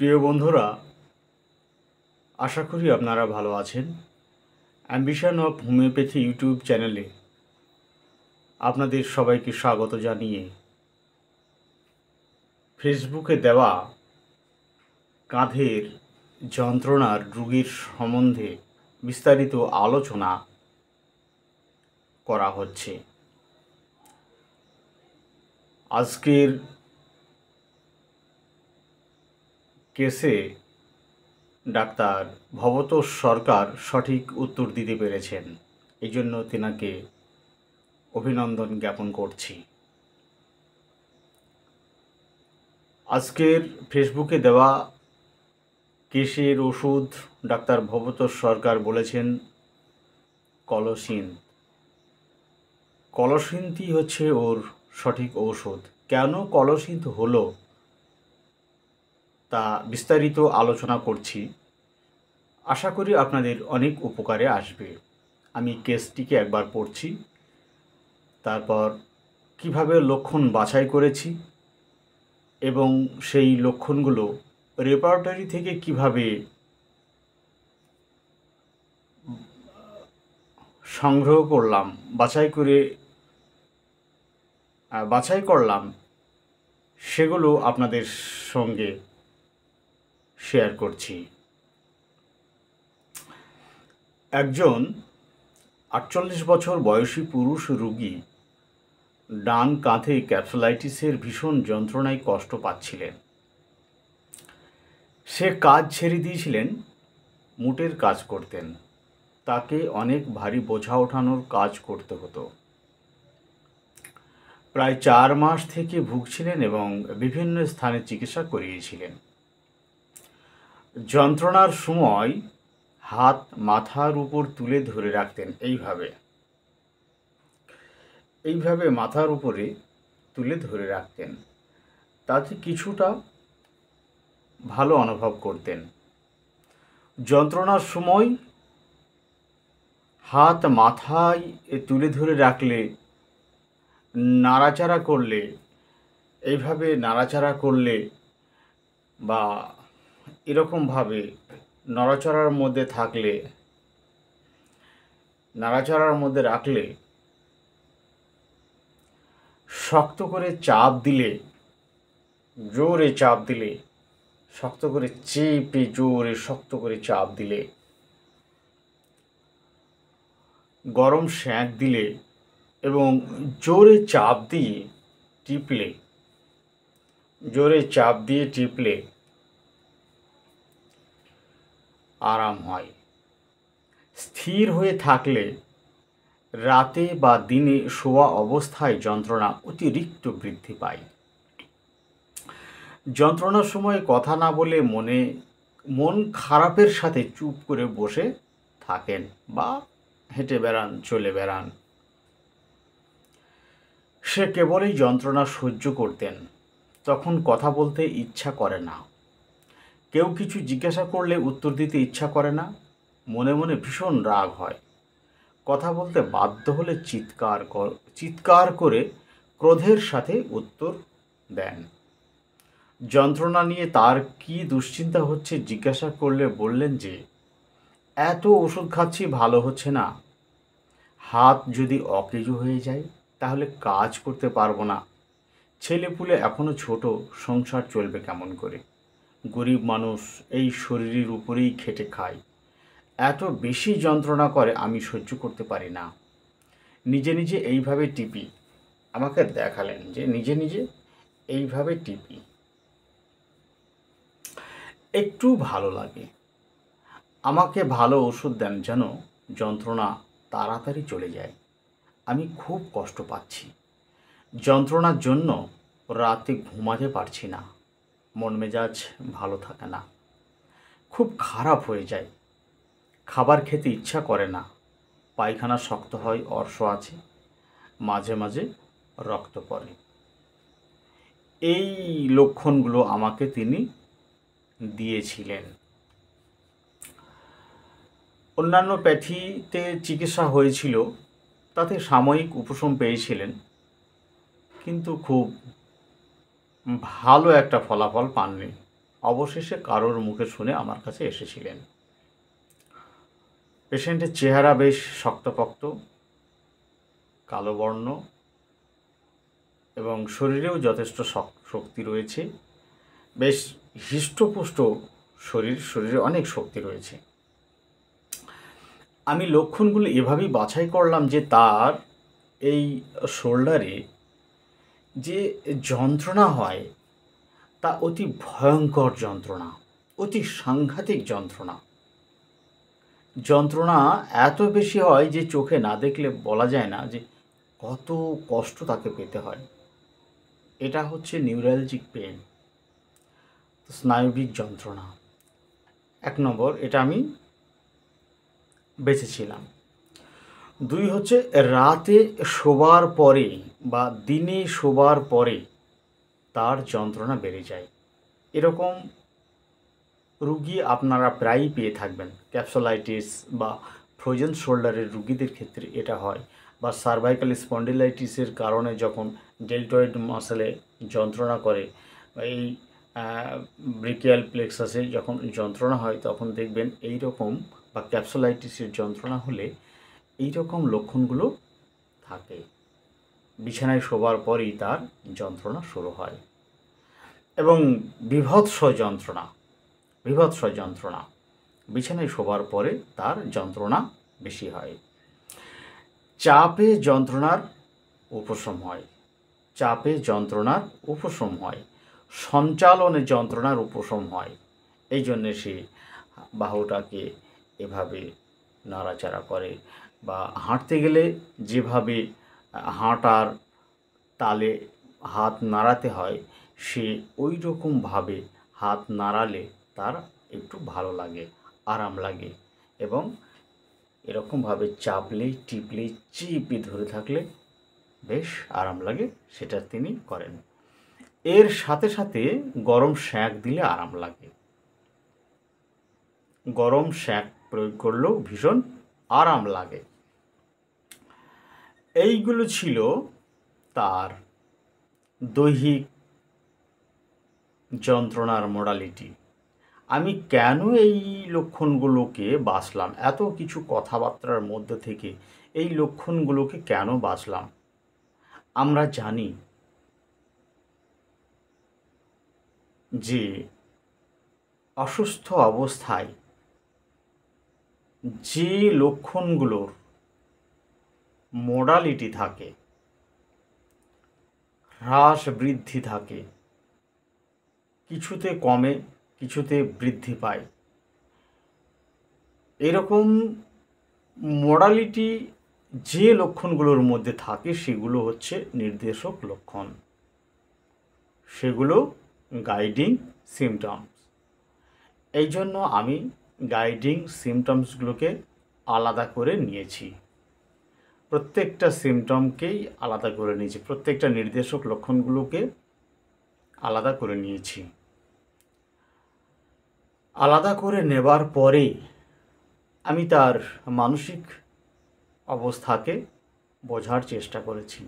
প্রিয় বন্ধুরা, আশা করি আপনারা ভালো আছেন। অ্যাম্বিশন অফ হোমিওপ্যাথি ইউটিউব চ্যানেলে আপনাদের সবাইকে স্বাগত জানিয়ে ফেসবুকে দেওয়া কাঁধের যন্ত্রণার রোগীর সম্বন্ধে বিস্তারিত আলোচনা করা হচ্ছে। আজকের কেসে ডাক্তার ভবতোষ সরকার সঠিক উত্তর দিতে পেরেছেন, এই জন্য তেনাকে অভিনন্দন জ্ঞাপন করছি। আজকের ফেসবুকে দেওয়া কেসের ওষুধ ডাক্তার ভবতোষ সরকার বলেছেন কলসিন। কলসিন্থি হচ্ছে ওর সঠিক ঔষধ। কেন কলসিন্থ হলো তা বিস্তারিত আলোচনা করছি। আশা করি আপনাদের অনেক উপকারে আসবে। আমি কেসটিকে একবার পড়ছি, তারপর কিভাবে লক্ষণ বাছাই করেছি এবং সেই লক্ষণগুলো রেপার্টরি থেকে কিভাবে সংগ্রহ করলাম, বাছাই করলাম, সেগুলো আপনাদের সঙ্গে শেয়ার করছি। একজন 48 বছর বয়সী পুরুষ রোগী ডান কাঁধে ক্যাপসুলাইটিসের ভীষণ যন্ত্রণায় কষ্ট পাচ্ছিলেন। সে কাজ ছেড়ে দিয়েছিলেন, মুটের কাজ করতেন। তাকে অনেক ভারী বোঝা ওঠানোর কাজ করতে হতো। প্রায় 4 মাস থেকে ভুগছিলেন এবং বিভিন্ন স্থানে চিকিৎসা করিয়েছিলেন। যন্ত্রণার সময় হাত মাথার উপর তুলে ধরে রাখতেন, এইভাবে মাথার উপরে তুলে ধরে রাখতেন। তাতে কিছুটা ভালো অনুভব করতেন। যন্ত্রণার সময় হাত মাথায় তুলে ধরে রাখলে, নাড়াচাড়া করলে, এইভাবে নাড়াচাড়া করলে বা এরকমভাবে নাড়াচাড়ার মধ্যে রাখলে, শক্ত করে চাপ দিলে, জোরে চাপ দিলে, শক্ত করে চেপে জোরে শক্ত করে চাপ দিলে, গরম সেঁক দিলে এবং জোরে চাপ দিয়ে টিপলে আরাম হয়। স্থির হয়ে থাকলে রাতে বা দিনে শোয়া অবস্থায় যন্ত্রণা অতিরিক্ত বৃদ্ধি পায়। যন্ত্রণার সময় কথা না বলে মন খারাপের সাথে চুপ করে বসে থাকেন বা হেঁটে বেড়ান, চলে বেড়ান। সে কেবলই যন্ত্রণা সহ্য করতেন। তখন কথা বলতে ইচ্ছা করে না। কেউ কিছু জিজ্ঞাসা করলে উত্তর দিতে ইচ্ছা করে না। মনে মনে ভীষণ রাগ হয়। কথা বলতে বাধ্য হলে চিৎকার করে ক্রোধের সাথে উত্তর দেন। যন্ত্রণা নিয়ে তার কি দুশ্চিন্তা হচ্ছে জিজ্ঞাসা করলে বললেন যে, এত ওষুধ খাচ্ছি, ভালো হচ্ছে না। হাত যদি অকেজো হয়ে যায় তাহলে কাজ করতে পারবো না। ছেলেপুলে এখনো ছোট, সংসার চলবে কেমন করে? গরিব মানুষ, এই শরীরের উপরেই খেটে খায়। এত বেশি যন্ত্রণা করে, আমি সহ্য করতে পারি না। নিজে নিজে এইভাবে টিপি। আমাকে দেখালেন যে নিজে নিজে এইভাবে টিপি, একটু ভালো লাগে। আমাকে ভালো ওষুধ দেন যেন যন্ত্রণা তাড়াতাড়ি চলে যায়। আমি খুব কষ্ট পাচ্ছি। যন্ত্রণার জন্য রাতে ঘুমাতে পারছি না। মন মেজাজ ভালো থাকে না, খুব খারাপ হয়ে যায়। খাবার খেতে ইচ্ছা করে না। পায়খানা শক্ত হয়, অর্শ আছে, মাঝে মাঝে রক্ত পড়ে। এই লক্ষণগুলো আমাকে তিনি দিয়েছিলেন। অন্যান্য প্যাথিতে চিকিৎসা হয়েছিল, তাতে সাময়িক উপশম পেয়েছিলেন, কিন্তু খুব ভালো একটা ফলাফল পাননি। অবশেষে কারোর মুখে শুনে আমার কাছে এসেছিলেন। পেশেন্টের চেহারা বেশ শক্তপোক্ত, কালো বর্ণ এবং শরীরেও যথেষ্ট শক্তি রয়েছে। বেশ হৃষ্টপুষ্ট শরীরে অনেক শক্তি রয়েছে। আমি লক্ষণগুলো এভাবেই বাছাই করলাম যে তার এই শোল্ডারে যে যন্ত্রণা হয় তা অতি ভয়ঙ্কর যন্ত্রণা, অতি সাংঘাতিক যন্ত্রণা। যন্ত্রণা এত বেশি হয় যে চোখে না দেখলে বলা যায় না যে কত কষ্ট তাকে পেতে হয়। এটা হচ্ছে নিউরালজিক পেন, স্নায়বিক যন্ত্রণা। 1 নম্বর, এটা আমি বেঁচেছিলাম। 2 হচ্ছে রাতে শোবার পরে বা দিনে শোবার পরে তার যন্ত্রণা বেড়ে যায়। এরকম রুগী আপনারা প্রায়ই পেয়ে থাকবেন। ক্যাপসুলাইটিস বা ফ্রোজেন শোল্ডারের রুগীদের ক্ষেত্রে এটা হয়, বা সার্ভাইকাল স্পন্ডিলাইটিসের কারণে যখন ডেলটয়েড মাসলে যন্ত্রণা করে, এই ব্রেকিয়াল প্লেক্সাসে যখন যন্ত্রণা হয় তখন দেখবেন এই রকম, বা ক্যাপসুলাইটিসের যন্ত্রণা হলে এই রকম লক্ষণগুলো থাকে। বিছানায় শোবার পরেই তার যন্ত্রণা শুরু হয়। এবং বীভৎস যন্ত্রণা বিছানায় শোবার পরে তার যন্ত্রণা বেশি হয়। চাপে যন্ত্রণার উপশম হয়, সঞ্চালনে যন্ত্রণার উপশম হয়। এই জন্যে সে বাহুটাকে এভাবে নাড়াচাড়া করে, বা হাঁটতে গেলে যেভাবে হাঁটার তালে হাত নাড়াতে হয়, সে ওই রকমভাবে হাত নাড়ালে তার একটু ভালো লাগে, আরাম লাগে। এবং এরকমভাবে চাপলেই টিপলেই চিপে ধরে থাকলে বেশ আরাম লাগে, সেটা তিনি করেন। এর সাথে সাথে গরম সেঁক দিলে আরাম লাগে। গরম সেঁক প্রয়োগ করলেও ভীষণ আরাম লাগে। এইগুলো ছিল তার দৈহিক যন্ত্রণার মোডালিটি। আমি কেন এই লক্ষণগুলোকে বাছলাম, এত কিছু কথাবার্তার মধ্যে থেকে এই লক্ষণগুলোকে কেন বাছলাম? আমরা জানি যে অসুস্থ অবস্থায় যে লক্ষণগুলোর মোডালিটি থাকে, হ্রাস বৃদ্ধি থাকে, কিছুতে কমে কিছুতে বৃদ্ধি পায়, এরকম মোডালিটি যে লক্ষণগুলোর মধ্যে থাকে সেগুলো হচ্ছে নির্দেশক লক্ষণ, সেগুলো গাইডিং সিমটমস। এই জন্য আমি গাইডিং সিমটমসগুলোকে আলাদা করে নিয়েছি, প্রত্যেকটা সিমটমকেই আলাদা করে নিয়েছি, প্রত্যেকটা নির্দেশক লক্ষণগুলোকে আলাদা করে নিয়েছি। আলাদা করে নেবার পরে আমি তার মানসিক অবস্থাকে বোঝার চেষ্টা করেছি।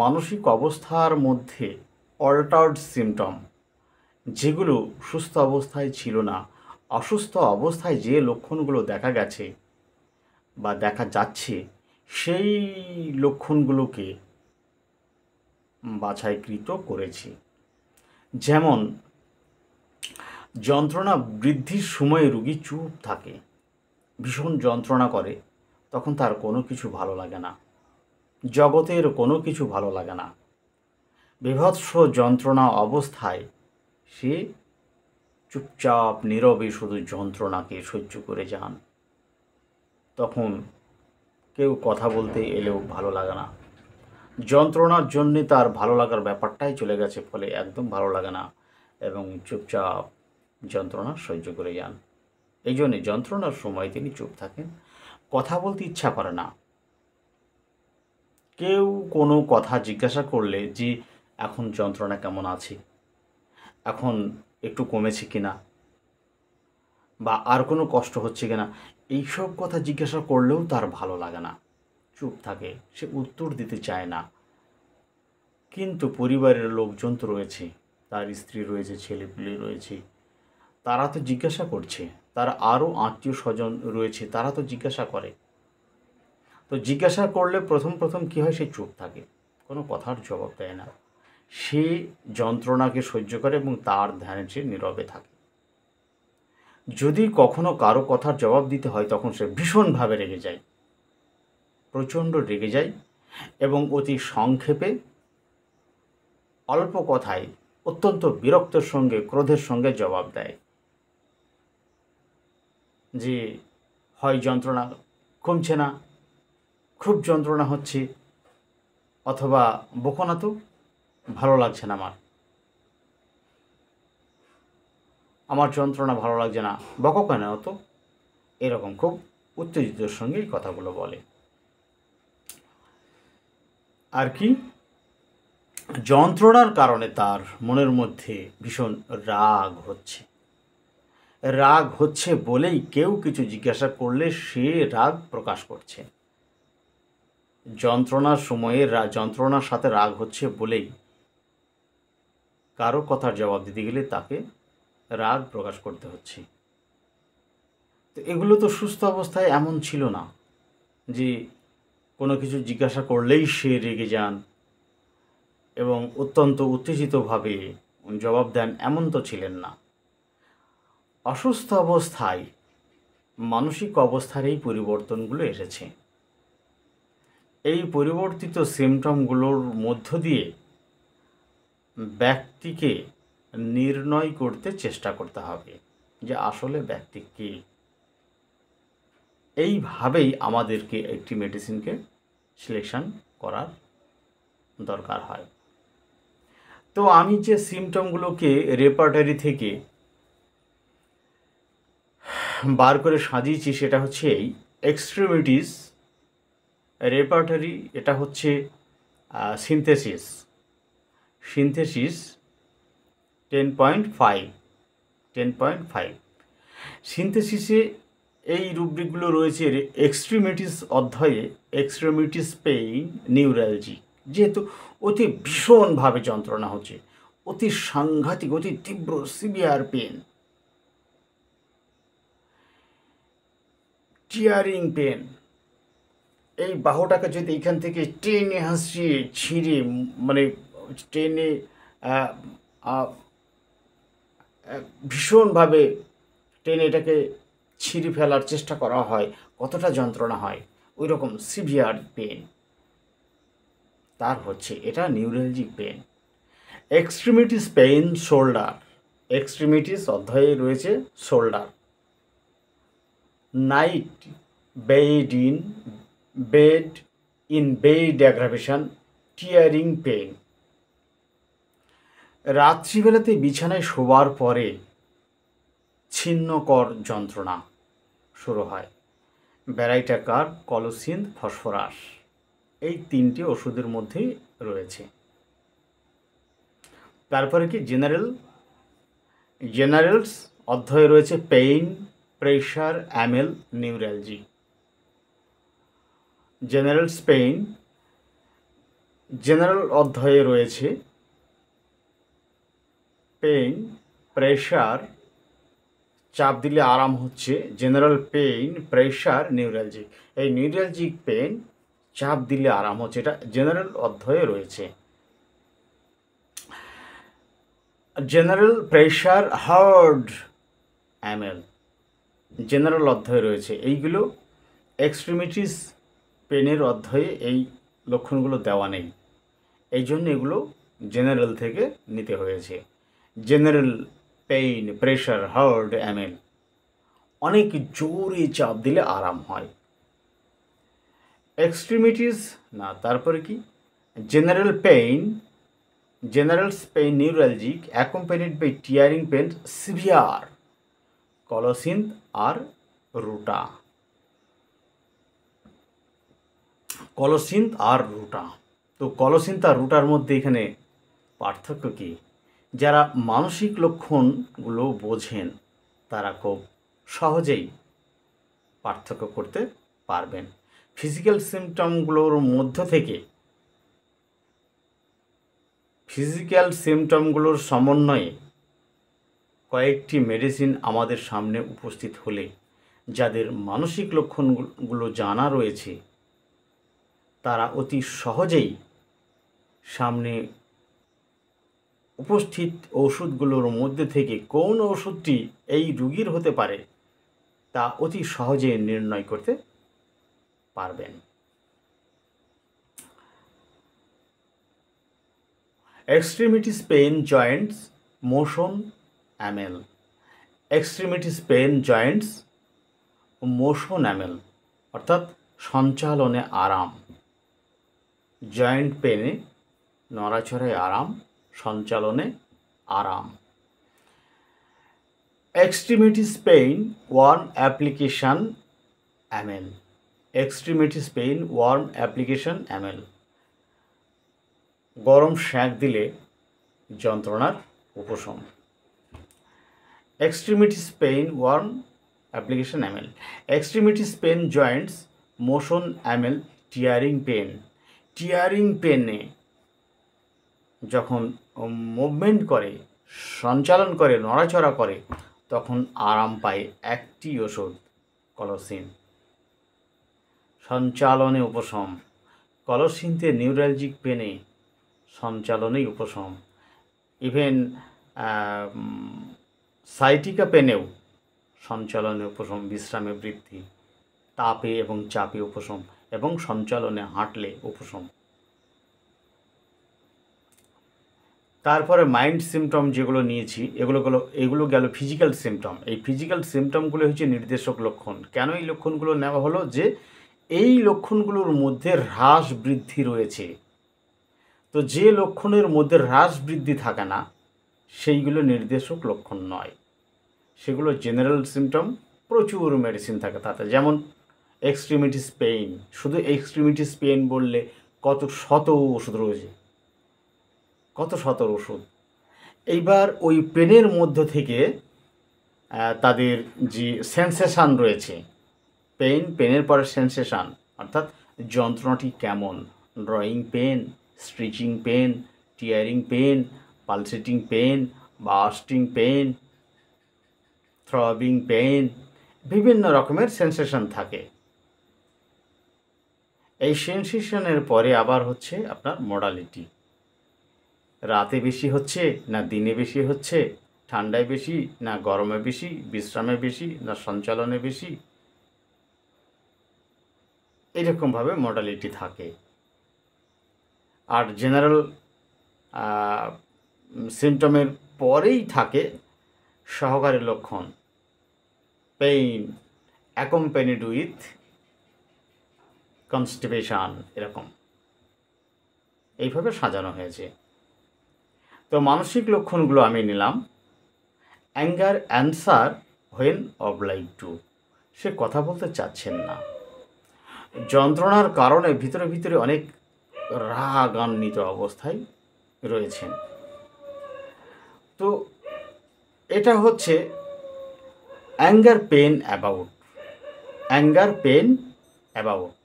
মানসিক অবস্থার মধ্যে অল্টার্ড সিমটম, যেগুলো সুস্থ অবস্থায় ছিল না, অসুস্থ অবস্থায় যে লক্ষণগুলো দেখা গেছে বা দেখা যাচ্ছে, সেই লক্ষণগুলোকে বাছাইকৃত করেছি। যেমন যন্ত্রণা বৃদ্ধির সময় রোগী চুপ থাকে, ভীষণ যন্ত্রণা করে, তখন তার কোনো কিছু ভালো লাগে না, জগতের কোনো কিছু ভালো লাগে না। বীভৎস যন্ত্রণা অবস্থায় সে চুপচাপ নীরবে শুধু যন্ত্রণাকে সহ্য করে যান, তখন কেউ কথা বলতে এলেও ভালো লাগে না। যন্ত্রণার জন্যে তার ভালো লাগার ব্যাপারটাই চলে গেছে, ফলে একদম ভালো লাগে না এবং চুপচাপ যন্ত্রণা সহ্য করে যান। এই জন্যে যন্ত্রণার সময় তিনি চুপ থাকেন, কথা বলতে ইচ্ছা করে না। কেউ কোনো কথা জিজ্ঞাসা করলে যে এখন যন্ত্রণা কেমন আছে, এখন একটু কমেছে কিনা, বা আর কোনো কষ্ট হচ্ছে কিনা, এইসব কথা জিজ্ঞাসা করলেও তার ভালো লাগে না, চুপ থাকে, সে উত্তর দিতে চায় না। কিন্তু পরিবারের লোকজন তো রয়েছে, তার স্ত্রী রয়েছে, ছেলেপিলে রয়েছে, তারা তো জিজ্ঞাসা করছে, তার আরও আত্মীয় স্বজন রয়েছে, তারা তো জিজ্ঞাসা করে। তো জিজ্ঞাসা করলে প্রথম প্রথম কী হয়, সে চুপ থাকে, কোনো কথার জবাব দেয় না। সে যন্ত্রণাকে সহ্য করে এবং তার ধ্যানে সে নীরবে থাকে। যদি কখনো কারো কথার জবাব দিতে হয়, তখন সে ভীষণভাবে রেগে যায়, প্রচণ্ড রেগে যায় এবং অতি সংক্ষেপে, অল্প কথায়, অত্যন্ত বিরক্তের সঙ্গে, ক্রোধের সঙ্গে জবাব দেয় যে হয় যন্ত্রণা কমছে না, খুব যন্ত্রণা হচ্ছে, অথবা বকো না তো, ভালো লাগছে না, আমার যন্ত্রণা ভালো লাগছে না, বকো কেন তো, এরকম খুব উত্তেজিতর সঙ্গে এই কথাগুলো বলে। আর কি, যন্ত্রণার কারণে তার মনের মধ্যে ভীষণ রাগ হচ্ছে। রাগ হচ্ছে বলেই কেউ কিছু জিজ্ঞাসা করলে সে রাগ প্রকাশ করছে। যন্ত্রণার সময়ে যন্ত্রণার সাথে রাগ হচ্ছে বলেই কারো কথার জবাব দিতে গেলে তাকে রাগ প্রকাশ করতে হচ্ছে। তো এগুলো তো সুস্থ অবস্থায় এমন ছিল না যে কোনো কিছু জিজ্ঞাসা করলেই সে রেগে যান এবং অত্যন্ত উত্তেজিতভাবে জবাব দেন, এমন তো ছিলেন না। অসুস্থ অবস্থায় মানসিক অবস্থার এই পরিবর্তনগুলো এসেছে। এই পরিবর্তিত সিমটমগুলোর মধ্য দিয়ে ব্যক্তিকে নির্ণয় করতে চেষ্টা করতে হবে যে আসলে ব্যক্তি কী। এইভাবেই আমাদেরকে একটি মেডিসিনকে সিলেকশন করার দরকার হয়। তো আমি যে সিমটমগুলোকে রেপার্টারি থেকে বার করে সাজিয়েছি সেটা হচ্ছে এই এক্সট্রিমিটিস, রেপার্টারি এটা হচ্ছে সিনথেসিস 10.5 সিনথেসিসে এই রুব্রিকগুলো রয়েছে এক্সট্রিমিটিস অধ্যায়ে। এক্সট্রিমিটিস পেইন নিউরালজি, যেহেতু অতি ভীষণভাবে যন্ত্রণা হচ্ছে, অতি সাংঘাতিক, অতি তীব্র সিভিয়ার পেন, টিয়ারিং পেন, এই বাহুটাকে যদি এখান থেকে টেনে হাসিয়ে ছিঁড়ে, মানে টেনে ভীষণভাবে টেনে এটাকে ছিঁড়ে ফেলার চেষ্টা করা হয়, কতটা যন্ত্রণা হয়, ওই রকম সিভিয়ার পেন তার হচ্ছে, এটা neuralgic pain. Extremities pain shoulder, extremities অধ্যায়ে রয়েছে shoulder. Night bed in aggravation, tearing pain, রাত্রিবেলাতে বিছানায় শোবার পরে ছিন্নকর যন্ত্রণা শুরু হয়। ব্যারাইটাকার, কলোসিন, ফসফরাস, এই তিনটি ওষুধের মধ্যেই রয়েছে। তারপরে কি জেনারেলস অধ্যায়ে রয়েছে pain, pressure, amel, neuralgia. Generals pain, general অধ্যায়ে রয়েছে পেইন, প্রেশার, চাপ দিলে আরাম হচ্ছে, জেনারেল পেইন, প্রেশার, নিউরালজিক। এই নিউরালজিক পেইন, চাপ দিলে আরাম হচ্ছে, এটা জেনারেল অধ্যায়ে রয়েছে। General pressure, hard, amel, general অধ্যায়ে রয়েছে। এইগুলো এক্সট্রিমিটিস পেনের অধ্যায়ে এই লক্ষণগুলো দেওয়া নেই, এই জন্য এগুলো জেনারেল থেকে নিতে হয়েছে। জেনারেল পেইন, প্রেশার, হার্ড, অ্যামেল, অনেক জোরে চাপ দিলে আরাম হয়। এক্সট্রিমিটিস না, তারপরে কি general pain, generals pain neuralgic, accompanied by tearing pain, severe, colocynth আর রুটা। কলোসিন্থ আর রুটা, তো কলোসিন্থ আর রুটার মধ্যে এখানে পার্থক্য কী? যারা মানসিক লক্ষণগুলো বোঝেন তারা খুব সহজেই পার্থক্য করতে পারবেন। ফিজিক্যাল সিমটমগুলোর মধ্য থেকে, ফিজিক্যাল সিমটমগুলোর সমন্বয়ে কয়েকটি মেডিসিন আমাদের সামনে উপস্থিত হলে যাদের মানসিক লক্ষণগুলো জানা রয়েছে তারা অতি সহজেই সামনে উপস্থিত ওষুধগুলোর মধ্যে থেকে কোন ওষুধটি এই রোগীর হতে পারে তা অতি সহজে নির্ণয় করতে পারবেন। Extremities pain joints motion amel. Extremities pain joints motion amel অর্থাৎ সঞ্চালনে আরাম। জয়েন্ট পেনে নড়াচড়ায় আরাম, সঞ্চালনে আরাম। Extremities pain warm application amel. Extremities pain warm application amel গরম সেঁক দিলে যন্ত্রণার উপশম। Extremities pain warm application amel. Extremities pain joints motion amel tearing pain. Tearing পেনে যখন মুভমেন্ট করে, সঞ্চালন করে, নড়াচড়া করে তখন আরাম পায় একটি ওষুধ কলোসিন। সঞ্চালনে উপশম। কলোসিনতে নিউরালজিক পেনে সঞ্চালনেই উপশম। ইভেন সাইটিকা পেনেও সঞ্চালনে উপশম, বিশ্রামে বৃদ্ধি, তাপে এবং চাপে উপশম এবং সঞ্চালনে হাঁটলে উপশম। তারপরে মাইন্ড সিমটম যেগুলো নিয়েছি এগুলো গেল ফিজিক্যাল সিমটম। এই ফিজিক্যাল সিমটমগুলো হচ্ছে নির্দেশক লক্ষণ। কেন এই লক্ষণগুলো নেওয়া হলো? যে এই লক্ষণগুলোর মধ্যে হ্রাস বৃদ্ধি রয়েছে। তো যে লক্ষণের মধ্যে হ্রাস বৃদ্ধি থাকে না সেইগুলো নির্দেশক লক্ষণ নয়, সেগুলো জেনারেল সিমটম। প্রচুর মেডিসিন থাকে তাতে, যেমন এক্সট্রিমিটিস পেইন। শুধু এক্সট্রিমিটিস পেইন বললে কত শত ওষুধ রয়েছে, কত শত ওষুধ। এইবার ওই পেনের মধ্য থেকে তাদের যে সেন্সেশান রয়েছে, পেনের পরে সেন্সেশান অর্থাৎ যন্ত্রণাটি কেমন, drawing pain, stretching pain, tearing pain, pulsating pain, bursting pain, throbbing pain, বিভিন্ন রকমের সেন্সেশন থাকে। এই সেন্সেশনের পরে আবার হচ্ছে আপনার মডালিটি। রাতে বেশি হচ্ছে না দিনে বেশি হচ্ছে, ঠান্ডায় বেশি না গরমে বেশি, বিশ্রামে বেশি না সঞ্চালনে বেশি, এরকমভাবে মডালিটি থাকে। আর জেনারেল সিমটমের পরেই থাকে সহকারী লক্ষণ, পেইন অ্যাকম্প্যানিড উইথ কনস্টিপেশন, এরকম এইভাবে সাজানো হয়েছে। তো মানসিক লক্ষণগুলো আমি নিলাম। Anger answer when oblige to. সে কথা বলতে চাচ্ছেন না, যন্ত্রণার কারণে ভিতরে ভিতরে অনেক রাগান্বিত অবস্থায় রয়েছেন। তো এটা হচ্ছে anger pain about. Anger pain about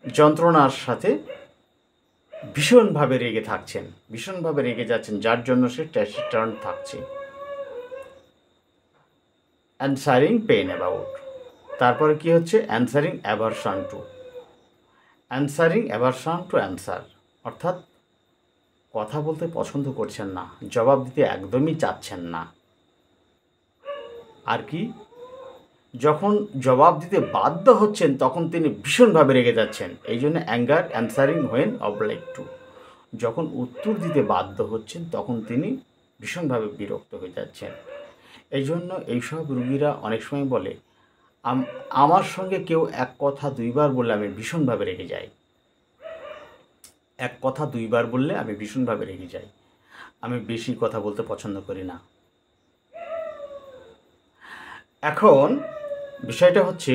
যন্ত্রণার সাথে ভীষণভাবে রেগে থাকছেন, ভীষণভাবে রেগে যাচ্ছেন, যার জন্য সে ট্যাসিটার্ন থাকছে। Answering pain about. তারপরে কি হচ্ছে? Answering aversion to. Answering aversion to answer অর্থাৎ কথা বলতে পছন্দ করছেন না, জবাব দিতে একদমই চাচ্ছেন না। আর কি, যখন জবাব দিতে বাধ্য হচ্ছেন তখন তিনি ভীষণভাবে রেগে যাচ্ছেন। এই জন্য anger answering when oblige two. যখন উত্তর দিতে বাধ্য হচ্ছেন তখন তিনি ভীষণভাবে বিরক্ত হয়ে যাচ্ছেন। এই জন্য এইসব রুগীরা অনেক সময় বলে, আমার সঙ্গে কেউ এক কথা দুইবার বললে আমি ভীষণভাবে রেগে যাই। এক কথা দুইবার বললে আমি ভীষণভাবে রেগে যাই, আমি বেশি কথা বলতে পছন্দ করি না। এখন বিষয়টা হচ্ছে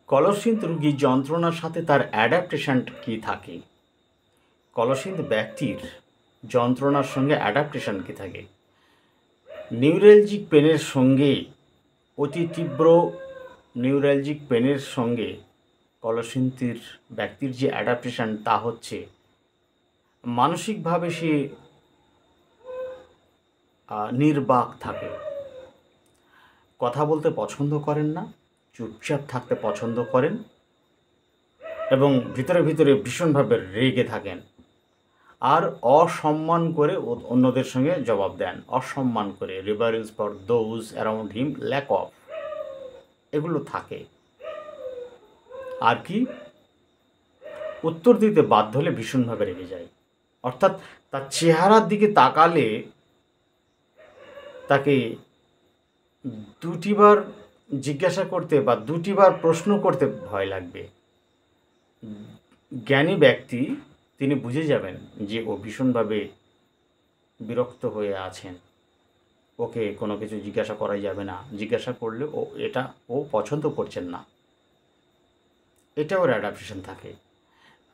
কলসিন্থ রোগী যন্ত্রণার সাথে তার অ্যাডাপ্টেশন কী থাকে। কলসিন্থ ব্যক্তির যন্ত্রণার সঙ্গে অ্যাডাপ্টেশন কী থাকে? নিউরালজিক পেনের সঙ্গে, অতি তীব্র নিউরালজিক পেনের সঙ্গে কলসিন্থের ব্যক্তির যে অ্যাডাপ্টেশন তা হচ্ছে মানসিকভাবে সে নির্বাক থাকে, কথা বলতে পছন্দ করেন না, চুপচাপ থাকতে পছন্দ করেন এবং ভিতরে ভিতরে ভীষণভাবে রেগে থাকেন। আর অসম্মান করে অন্যদের সঙ্গে জবাব দেন, অসম্মান করে, reverence for those around him, lack of, এগুলো থাকে। আর কি, উত্তর দিতে বাধ্য হলে ভীষণভাবে রেগে যায়। অর্থাৎ তার চেহারার দিকে তাকালে তাকে দুটিবার জিজ্ঞাসা করতে বা দুটিবার প্রশ্ন করতে ভয় লাগবে। জ্ঞানী ব্যক্তি তিনি বুঝে যাবেন যে ও ভীষণভাবে বিরক্ত হয়ে আছেন, ওকে কোনো কিছু জিজ্ঞাসা করাই যাবে না, জিজ্ঞাসা করলে ও পছন্দ করছেন না। এটা ওর অ্যাডাপটেশন থাকে।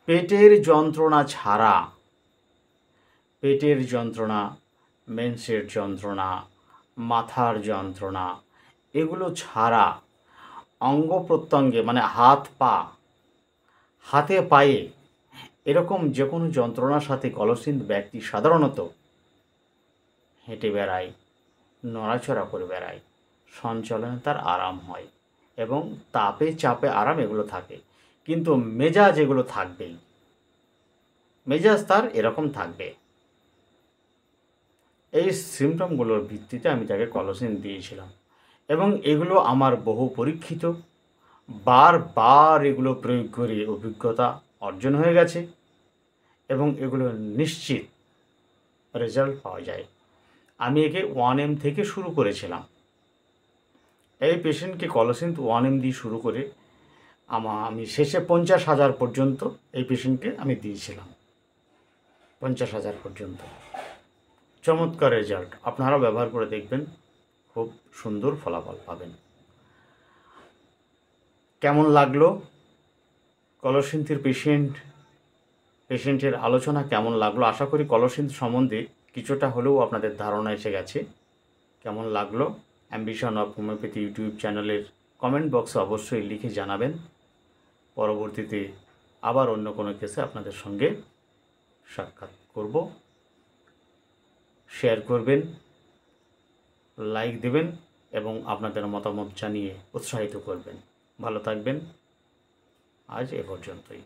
পেটের যন্ত্রণা ছাড়া, পেটের যন্ত্রণা, মেন্সের যন্ত্রণা, মাথার যন্ত্রণা, এগুলো ছাড়া অঙ্গ প্রত্যঙ্গে মানে হাত পা, হাতে পায়ে এরকম যে কোনো যন্ত্রণার সাথে কলসিন্থ ব্যক্তি সাধারণত হেঁটে বেড়ায়, নড়াচড়া করে বেড়ায়, সঞ্চালনে তার আরাম হয় এবং তাপে চাপে আরাম এগুলো থাকে। কিন্তু মেজাজ এগুলো থাকবেই, মেজাজ তার এরকম থাকবে। এই সিমটমগুলোর ভিত্তিতে আমি তাকে কলসিন্থ দিয়েছিলাম এবং এগুলো আমার বহু পরীক্ষিত, বারবার এগুলো প্রয়োগ করে অভিজ্ঞতা অর্জন হয়ে গেছে এবং এগুলো নিশ্চিত রেজাল্ট পাওয়া যায়। আমি একে 1M থেকে শুরু করেছিলাম। এই পেশেন্টকে কলসিন্থ 1M দিয়ে শুরু করে আমি শেষে 50,000 পর্যন্ত এই পেশেন্টকে আমি দিয়েছিলাম, 50,000 পর্যন্ত। চমৎকার রেজাল্ট, আপনারা ব্যবহার করে দেখবেন, খুব সুন্দর ফলাফল পাবেন। কেমন লাগলো কলসিন্থের পেশেন্টের আলোচনা কেমন লাগলো? আশা করি কলসিন্থ সম্বন্ধে কিছুটা হলেও আপনাদের ধারণা এসে গেছে। কেমন লাগলো অ্যাম্বিশন অফ হোমিওপ্যাথি ইউটিউব চ্যানেলের কমেন্ট বক্সে অবশ্যই লিখে জানাবেন। পরবর্তীতে আবার অন্য কোনো কেসে আপনাদের সঙ্গে সাক্ষাৎ করব। শেয়ার করবেন, লাইক দেবেন এবং আপনাদের মতামত জানিয়ে উৎসাহিত করবেন। ভালো থাকবেন, আজ এ পর্যন্তই।